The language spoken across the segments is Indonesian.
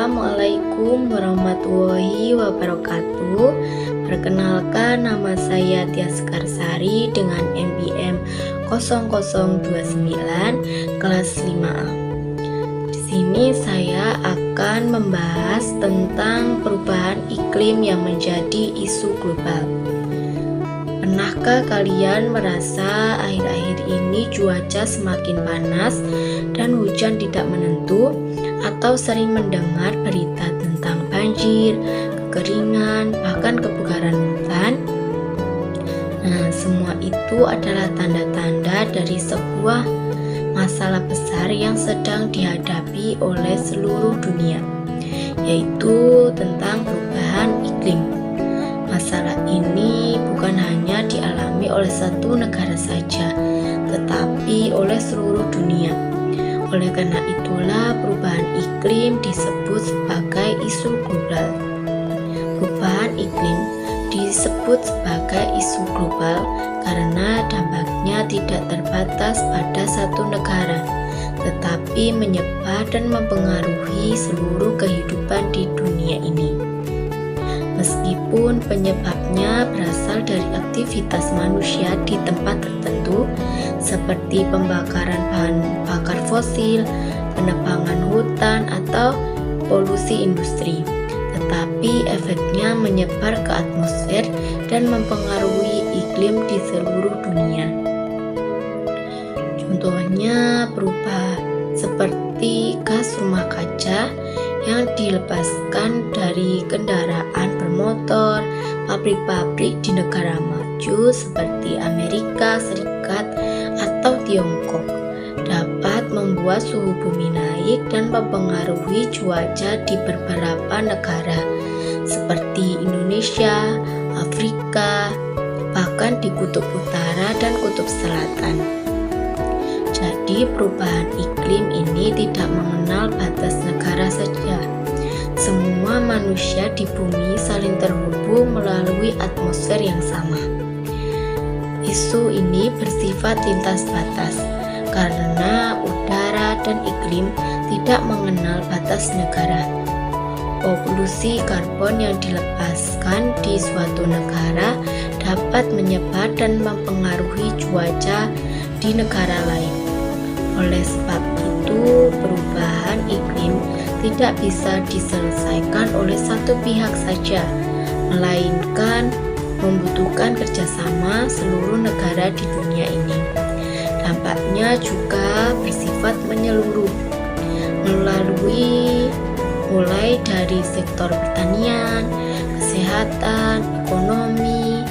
Assalamualaikum warahmatullahi wabarakatuh. Perkenalkan, nama saya Tia Sekarsari dengan NPM 0029 kelas 5A. Di sini saya akan membahas tentang perubahan iklim yang menjadi isu global. Pernahkah kalian merasa akhir-akhir ini cuaca semakin panas dan hujan tidak menentu, atau sering mendengar berita tentang banjir, kekeringan, bahkan kebakaran hutan? Nah, semua itu adalah tanda-tanda dari sebuah masalah besar yang sedang dihadapi oleh seluruh dunia, yaitu tentang perubahan iklim. Masalah ini bukan hanya dialami oleh satu negara saja, tetapi oleh seluruh dunia. Oleh karena itulah perubahan iklim disebut sebagai isu global. Perubahan iklim disebut sebagai isu global karena dampaknya tidak terbatas pada satu negara, tetapi menyebar dan mempengaruhi seluruh kehidupan di dunia ini. Meskipun penyebabnya berasal dari aktivitas manusia di tempat tertentu, seperti pembakaran bahan bakar fosil, penebangan hutan, atau polusi industri, tetapi efeknya menyebar ke atmosfer dan mempengaruhi iklim di seluruh dunia. Contohnya berubah seperti gas rumah kaca yang dilepaskan dari kendaraan bermotor, pabrik-pabrik di negara maju seperti Amerika Serikat atau Tiongkok dapat membuat suhu bumi naik dan mempengaruhi cuaca di beberapa negara seperti Indonesia, Afrika, bahkan di kutub utara dan kutub selatan. Jadi perubahan iklim ini tidak mengenal batas negara saja. Semua manusia di bumi saling terhubung melalui atmosfer yang sama. Isu ini bersifat lintas batas karena udara dan iklim tidak mengenal batas negara. Polusi karbon yang dilepaskan di suatu negara dapat menyebar dan mempengaruhi cuaca di negara lain. Oleh sebab itu, perubahan iklim tidak bisa diselesaikan oleh satu pihak saja, melainkan membutuhkan kerjasama seluruh negara di dunia ini. Dampaknya juga bersifat menyeluruh, mulai dari sektor pertanian, kesehatan, ekonomi,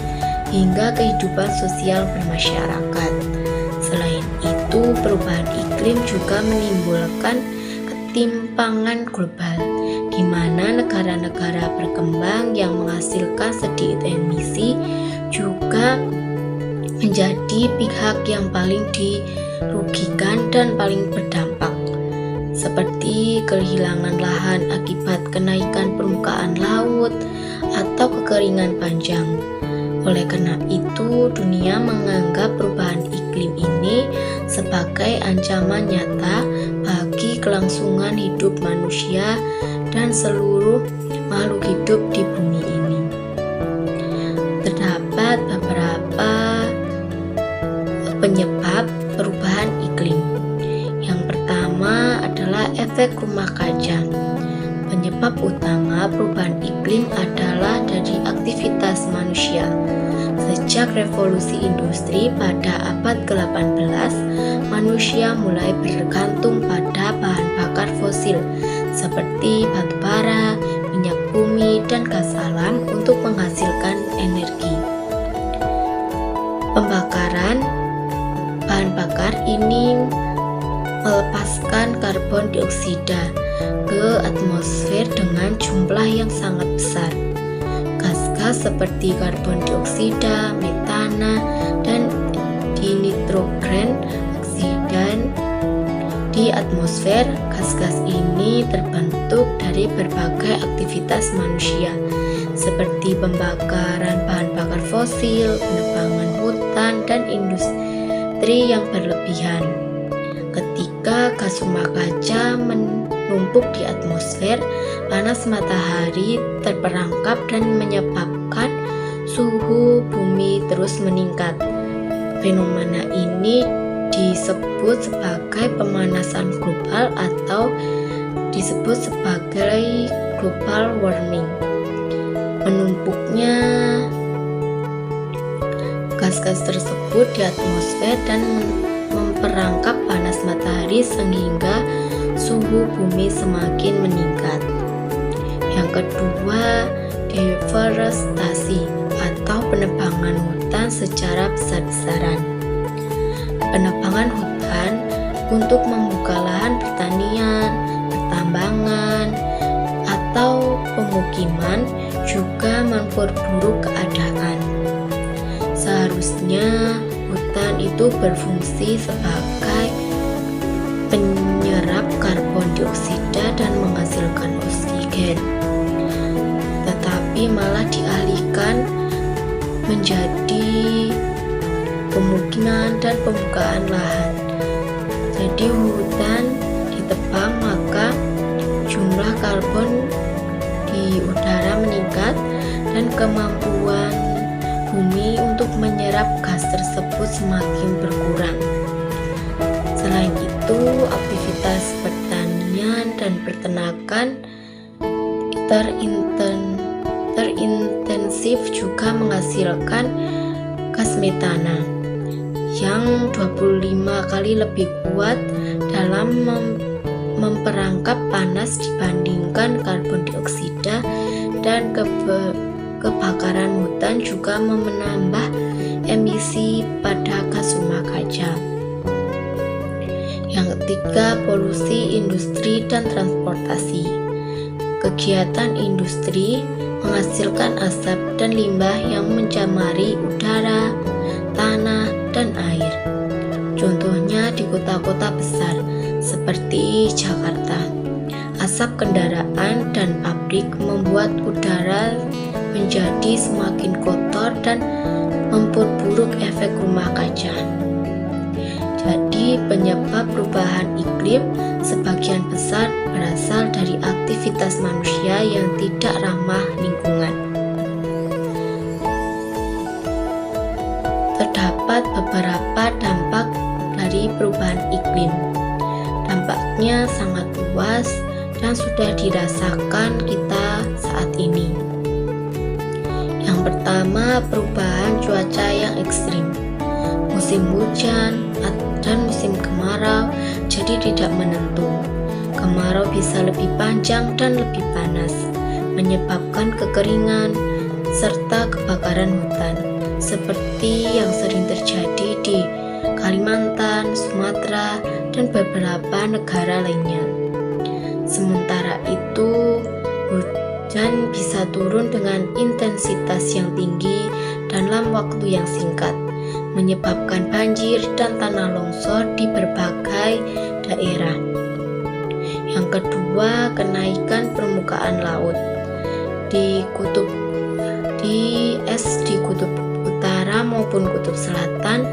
hingga kehidupan sosial bermasyarakat. Selain itu, perubahan iklim juga menimbulkan ketimpangan global, di mana negara-negara berkembang yang menghasilkan sedikit emisi juga menjadi pihak yang paling dirugikan dan paling berdampak, seperti kehilangan lahan akibat kenaikan permukaan laut atau kekeringan panjang. Oleh karena itu, dunia menganggap perubahan iklim ini sebagai ancaman nyata bagi kelangsungan hidup manusia dan seluruh makhluk hidup di bumi ini. Terdapat beberapa penyebab perubahan iklim. Yang pertama adalah efek rumah kaca. Penyebab utama perubahan iklim adalah dari aktivitas manusia. Sejak revolusi industri pada abad ke-18, manusia mulai bergantung pada bahan bakar fosil seperti batu bara, minyak bumi, dan gas alam untuk menghasilkan energi. Pembakaran bahan bakar ini melepaskan karbon dioksida ke atmosfer dengan jumlah yang sangat besar. Gas-gas seperti karbon dioksida, metana, dan dinitrogen oksidan di atmosfer. Gas-gas ini terbentuk dari berbagai aktivitas manusia seperti pembakaran bahan bakar fosil, penebangan hutan, dan industri yang berlebihan. Ketika gas rumah kaca numpuk di atmosfer, panas matahari terperangkap dan menyebabkan suhu bumi terus meningkat. Fenomena ini disebut sebagai pemanasan global atau disebut sebagai global warming. Menumpuknya gas-gas tersebut di atmosfer dan memperangkap panas matahari sehingga suhu bumi semakin meningkat. Yang kedua, deforestasi atau penebangan hutan secara besar-besaran. Penebangan hutan untuk membuka lahan pertanian, pertambangan, atau pemukiman juga memperburuk keadaan. Seharusnya hutan itu berfungsi sebagai penyerap karbon dioksida dan menghasilkan oksigen, tetapi malah dialihkan menjadi pemukiman dan pembukaan lahan. Jadi hutan ditebang, maka jumlah karbon di udara meningkat dan kemampuan bumi untuk menyerap gas tersebut semakin berkurang. Selain itu, aktivitas pertanian dan peternakan terintensif juga menghasilkan gas metana yang 25 kali lebih kuat dalam memperangkap panas dibandingkan karbon dioksida, dan kebakaran hutan juga menambah emisi pada gas rumah kaca. Yang ketiga, polusi industri dan transportasi. Kegiatan industri menghasilkan asap dan limbah yang mencemari udara, tanah, dan air. Contohnya di kota-kota besar seperti Jakarta. Asap kendaraan dan pabrik membuat udara menjadi semakin kotor dan memperburuk efek rumah kaca. Jadi penyebab perubahan iklim sebagian besar berasal dari aktivitas manusia yang tidak ramah lingkungan. Terdapat beberapa dampak dari perubahan iklim. Dampaknya sangat luas dan sudah dirasakan kita saat ini. Yang pertama, perubahan cuaca yang ekstrim. Musim hujan dan musim kemarau jadi tidak menentu. Kemarau bisa lebih panjang dan lebih panas, menyebabkan kekeringan serta kebakaran hutan, seperti yang sering terjadi di Kalimantan, Sumatera, dan beberapa negara lainnya. Sementara itu, hujan bisa turun dengan intensitas yang tinggi dalam waktu yang singkat, menyebabkan banjir dan tanah longsor di berbagai daerah. Yang kedua, kenaikan permukaan laut. Di es di kutub utara maupun kutub selatan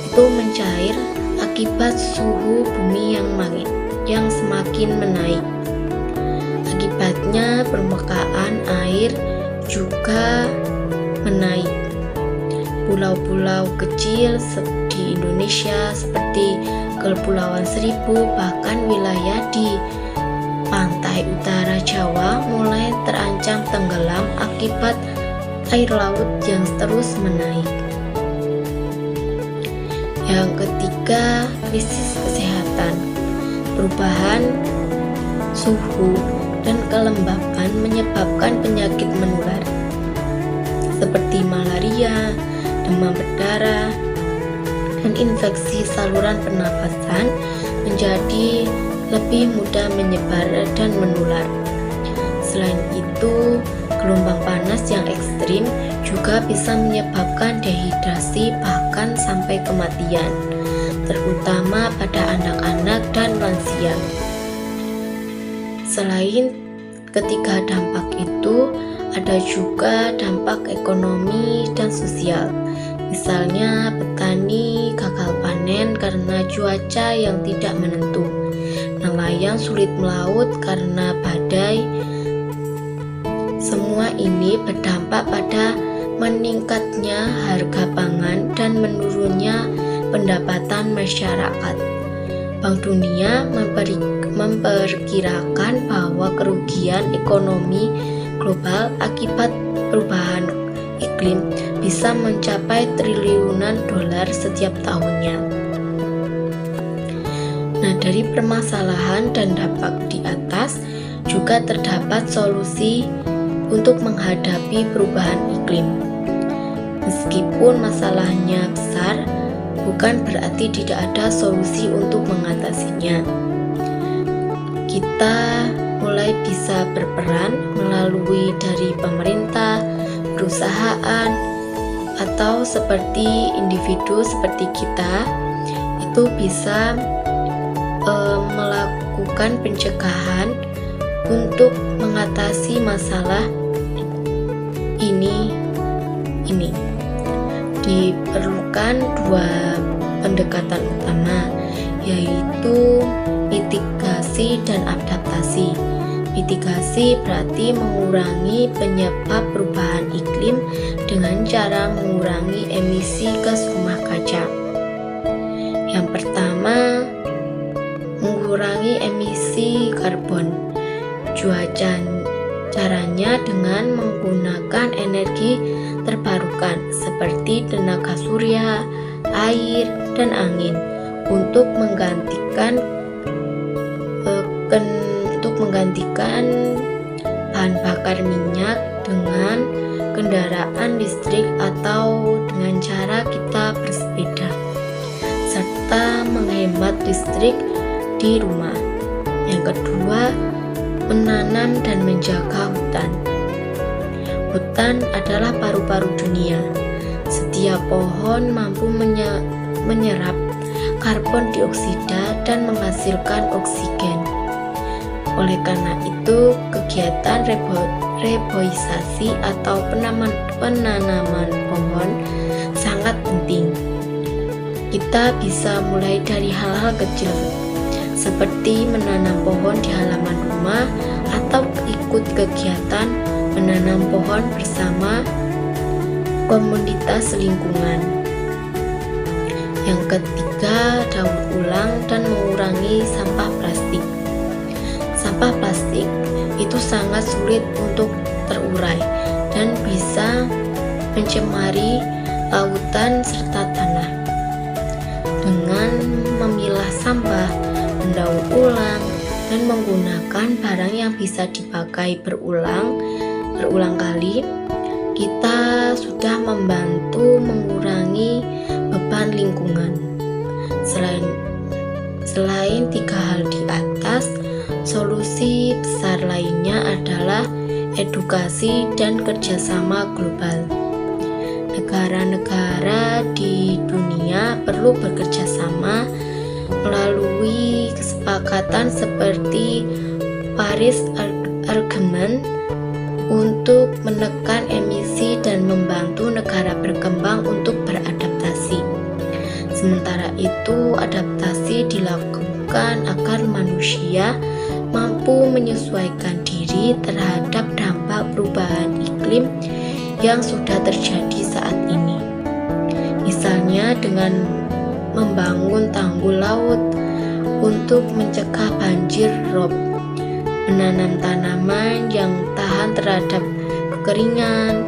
itu mencair akibat suhu bumi yang semakin menaik. Akibatnya permukaan air juga menaik. Pulau-pulau kecil di Indonesia seperti Kepulauan Seribu, bahkan wilayah di pantai utara Jawa mulai terancam tenggelam akibat air laut yang terus menaik. Yang ketiga, krisis kesehatan. Perubahan suhu dan kelembapan menyebabkan penyakit menular seperti malaria, demam berdarah, dan infeksi saluran pernapasan menjadi lebih mudah menyebar dan menular. Selain itu, gelombang panas yang ekstrim juga bisa menyebabkan dehidrasi bahkan sampai kematian, terutama pada anak-anak dan lansia. Selain ketiga dampak itu, ada juga dampak ekonomi dan sosial. Misalnya petani gagal panen karena cuaca yang tidak menentu, nelayan sulit melaut karena badai. Semua ini berdampak pada meningkatnya harga pangan dan menurunnya pendapatan masyarakat. Bank Dunia memperkirakan bahwa kerugian ekonomi global akibat perubahan iklim bisa mencapai triliunan dolar setiap tahunnya. Nah, dari permasalahan dan dampak di atas juga terdapat solusi untuk menghadapi perubahan iklim. Meskipun masalahnya besar, bukan berarti tidak ada solusi untuk mengatasinya. Kita mulai bisa berperan melalui dari pemerintah, perusahaan, atau seperti individu seperti kita, itu bisa melakukan pencegahan untuk mengatasi masalah ini. Diperlukan dua pendekatan utama, yaitu mitigasi dan adaptasi. Mitigasi berarti mengurangi penyebab perubahan iklim dengan cara mengurangi emisi gas rumah kaca. Yang pertama, mengurangi emisi karbon. Caranya dengan menggunakan energi terbarukan seperti tenaga surya, air, dan angin untuk menggantikan bahan bakar minyak dengan kendaraan listrik atau dengan cara kita bersepeda, serta menghemat listrik di rumah. Yang kedua, menanam dan menjaga hutan. Hutan adalah paru-paru dunia. Setiap pohon mampu menyerap karbon dioksida dan menghasilkan oksigen. Oleh karena itu, kegiatan reboisasi atau penanaman pohon sangat penting. Kita bisa mulai dari hal-hal kecil, seperti menanam pohon di halaman rumah atau ikut kegiatan menanam pohon bersama komunitas lingkungan. Yang ketiga, daur ulang dan mengurangi sampah plastik. Sampah plastik itu sangat sulit untuk terurai dan bisa mencemari lautan serta tanah. Dengan memilah sampah, mendaur ulang, dan menggunakan barang yang bisa dipakai berulang kali, kita sudah membantu mengurangi beban lingkungan. Selain tiga hal di atas, solusi besar lainnya adalah edukasi dan kerjasama global. Negara-negara di dunia perlu bekerja sama melalui kesepakatan seperti Paris Agreement untuk menekan emisi dan membantu negara berkembang untuk beradaptasi. Sementara itu, adaptasi dilakukan agar manusia mampu menyesuaikan diri terhadap dampak perubahan iklim yang sudah terjadi saat ini. Misalnya dengan membangun tanggul laut untuk mencegah banjir rob, menanam tanaman yang tahan terhadap kekeringan,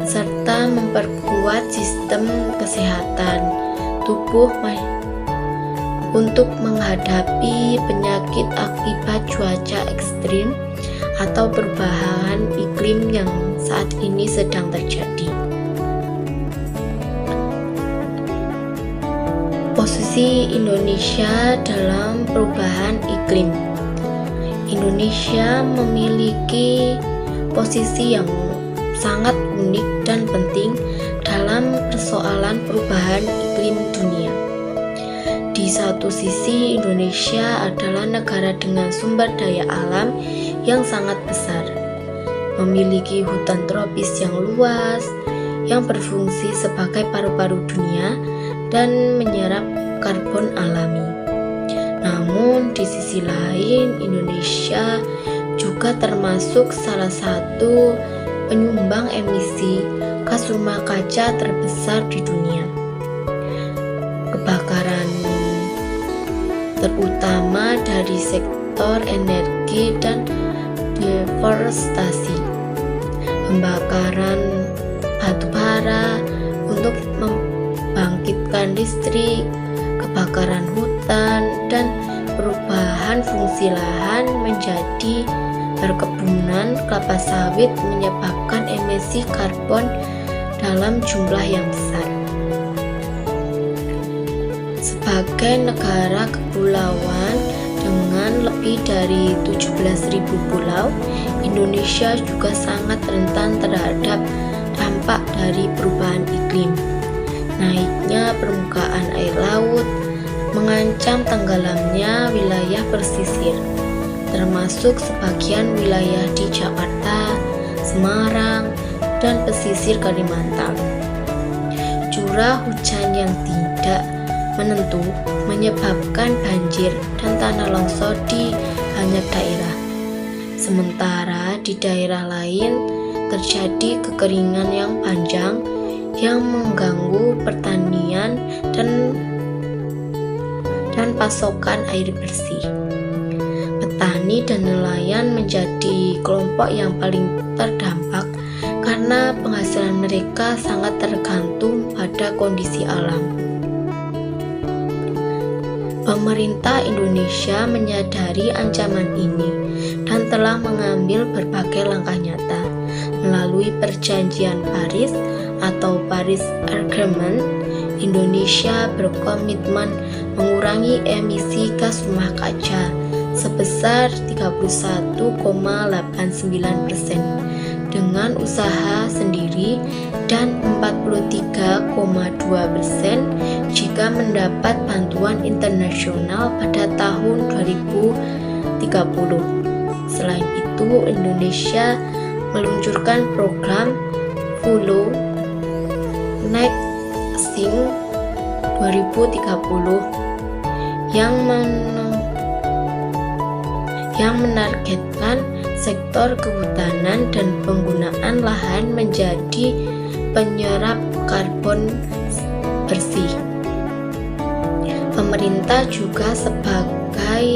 serta memperkuat sistem kesehatan tubuh untuk menghadapi penyakit akibat cuaca ekstrim atau perubahan iklim yang saat ini sedang terjadi. Posisi Indonesia dalam perubahan iklim. Indonesia memiliki posisi yang sangat unik dan penting dalam persoalan perubahan iklim dunia. Di satu sisi, Indonesia adalah negara dengan sumber daya alam yang sangat besar, memiliki hutan tropis yang luas, yang berfungsi sebagai paru-paru dunia dan menyerap karbon alami. Namun di sisi lain, Indonesia juga termasuk salah satu penyumbang emisi gas rumah kaca terbesar di dunia. Kebakaran terutama dari sektor energi dan deforestasi, pembakaran batu bara untuk membangkitkan listrik, kebakaran hutan, dan perubahan fungsi lahan menjadi perkebunan kelapa sawit menyebabkan emisi karbon dalam jumlah yang besar. Sebagai negara kepulauan dengan lebih dari 17.000 pulau, Indonesia juga sangat rentan terhadap dampak dari perubahan iklim. Naiknya permukaan air laut mengancam tenggelamnya wilayah pesisir, termasuk sebagian wilayah di Jakarta, Semarang, dan pesisir Kalimantan. Curah hujan yang tidak menentu menyebabkan banjir dan tanah longsor di banyak daerah. Sementara di daerah lain terjadi kekeringan yang panjang yang mengganggu pertanian dan pasokan air bersih. Petani dan nelayan menjadi kelompok yang paling terdampak karena penghasilan mereka sangat tergantung pada kondisi alam. Pemerintah Indonesia menyadari ancaman ini dan telah mengambil berbagai langkah nyata melalui Perjanjian Paris atau Paris Agreement. Indonesia berkomitmen mengurangi emisi gas rumah kaca sebesar 31,89% dengan usaha sendiri dan 43,2% jika mendapat bantuan internasional pada tahun 2030. Selain itu, Indonesia meluncurkan program Follow Net Sing 2030 yang menargetkan sektor kehutanan dan penggunaan lahan menjadi penyerap karbon bersih. Pemerintah juga sebagai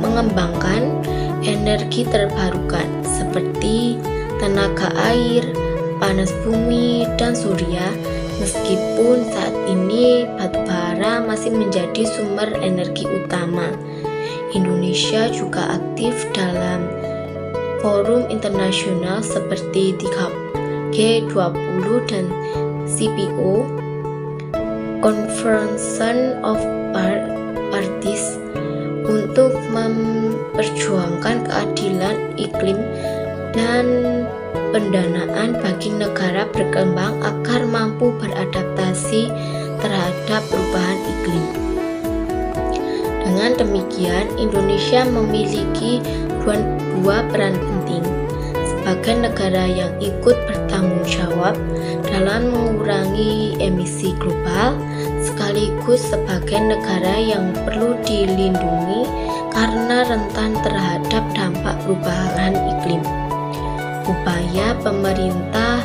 mengembangkan energi terbarukan seperti tenaga air, panas bumi, dan surya. Meskipun saat ini batu bara masih menjadi sumber energi utama, Indonesia juga aktif dalam forum internasional seperti G20 dan CPO, Conference of Parties, untuk memperjuangkan keadilan iklim dan pendanaan bagi negara berkembang agar mampu beradaptasi terhadap perubahan iklim. Dengan demikian, Indonesia memiliki dua peran penting sebagai negara yang ikut bertanggung jawab dalam mengurangi emisi global, sekaligus sebagai negara yang perlu dilindungi karena rentan terhadap dampak perubahan iklim. Upaya pemerintah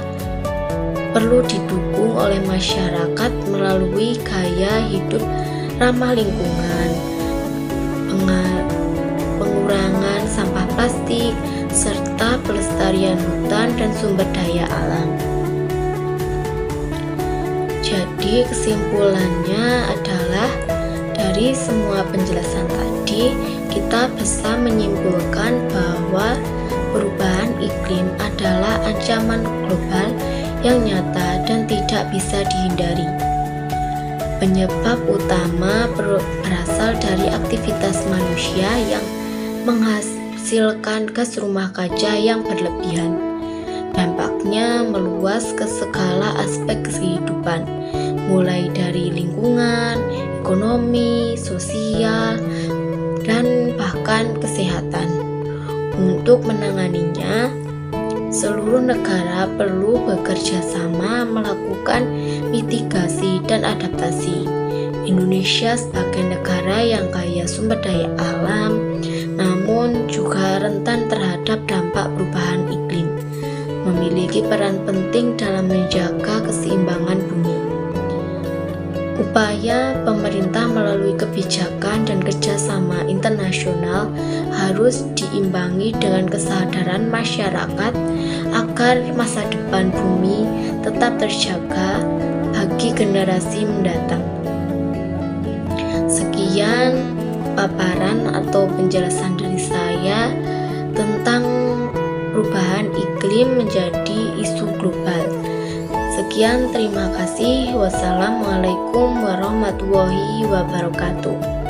perlu didukung oleh masyarakat melalui gaya hidup ramah lingkungan, pengurangan sampah plastik, serta pelestarian hutan dan sumber daya alam. Jadi kesimpulannya adalah dari semua penjelasan tadi kita bisa menyimpulkan bahwa perubahan iklim adalah ancaman global yang nyata dan tidak bisa dihindari. Penyebab utama berasal dari aktivitas manusia yang menghasilkan gas rumah kaca yang berlebihan. Dampaknya meluas ke segala aspek kehidupan, mulai dari lingkungan, ekonomi, sosial, dan bahkan kesehatan. Untuk menanganinya, seluruh negara perlu bekerja sama melakukan mitigasi dan adaptasi. Indonesia sebagai negara yang kaya sumber daya alam, namun juga rentan terhadap dampak perubahan iklim, memiliki peran penting dalam menjaga keseimbangan bumi. Upaya pemerintah melalui kebijakan dan kerjasama internasional harus diimbangi dengan kesadaran masyarakat agar masa depan bumi tetap terjaga bagi generasi mendatang. Sekian paparan atau penjelasan dari saya tentang perubahan iklim menjadi isu global. Sekian, terima kasih. Wassalamualaikum warahmatullahi wabarakatuh.